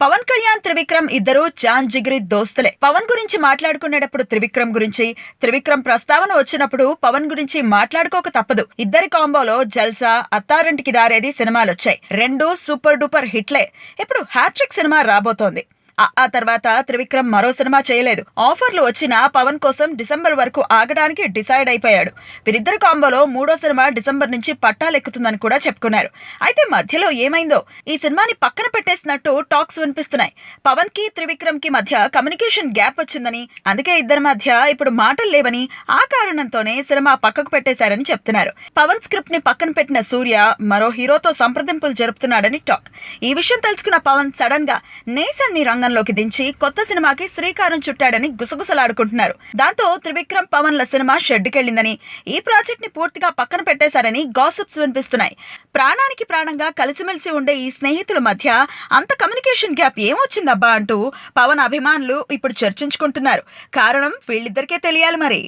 పవన్ కళ్యాణ్, త్రివిక్రమ్ ఇద్దరు జాన్ జిగిరి దోస్తులే. పవన్ గురించి మాట్లాడుకునేటప్పుడు త్రివిక్రమ్ గురించి, త్రివిక్రమ్ ప్రస్తావన వచ్చినప్పుడు పవన్ గురించి మాట్లాడుకోక తప్పదు. ఇద్దరి కాంబోలో జల్సా, అత్తారింటికి దారేది సినిమాలొచ్చాయి. రెండు సూపర్ డూపర్ హిట్లే. ఇప్పుడు హ్యాట్రిక్ సినిమా రాబోతోంది. ఆ తర్వాత త్రివిక్రమ్ మరో సినిమా చేయలేదు. ఆఫర్లు వచ్చినా పవన్ కోసం డిసెంబర్ వరకు ఆగడానికి డిసైడ్ అయిపోయాడు. వీరిద్దరు కాంబోలో మూడో సినిమా డిసెంబర్ నుంచి పట్టాలెక్కుతుందని కూడా చెప్పుకున్నారు. అయితే మధ్యలో ఏమైందో ఈ సినిమాని పక్కన పెట్టేసినట్టు టాక్స్ వినిపిస్తున్నాయి. పవన్ కి త్రివిక్రమ్ కి మధ్య కమ్యూనికేషన్ గ్యాప్ వచ్చిందని, అందుకే ఇద్దరి మధ్య ఇప్పుడు మాటలు లేవని, ఆ కారణంతోనే సినిమా పక్కకు పెట్టేశారని చెప్తున్నారు. పవన్ స్క్రిప్ట్ ని పక్కన పెట్టిన సూర్య మరో హీరోతో సంప్రదింపులు జరుపుతున్నాడని టాక్. ఈ విషయం తెలుసుకున్న పవన్ సడన్ గా నేసన్ని రంగంలోకి దించి కొత్త సినిమాకి శ్రీకారం చుట్టాడని గుసగుసలాడుకుంటున్నారు. దాంతో త్రివిక్రమ్ పవన్ ల సినిమా షెడ్డుకెళ్లిందని, ఈ ప్రాజెక్ట్ ని పూర్తిగా పక్కన పెట్టేశారని గాసిప్స్ వినిపిస్తున్నాయి. ప్రాణానికి ప్రాణంగా కలిసిమెలిసి ఉండే ఈ స్నేహితుల మధ్య అంత కమ్యూనికేషన్ గ్యాప్ ఏమొచ్చిందబ్బా అంటూ పవన్ అభిమానులు ఇప్పుడు చర్చించుకుంటున్నారు. కారణం వీళ్ళిద్దరికే తెలియాలి మరి.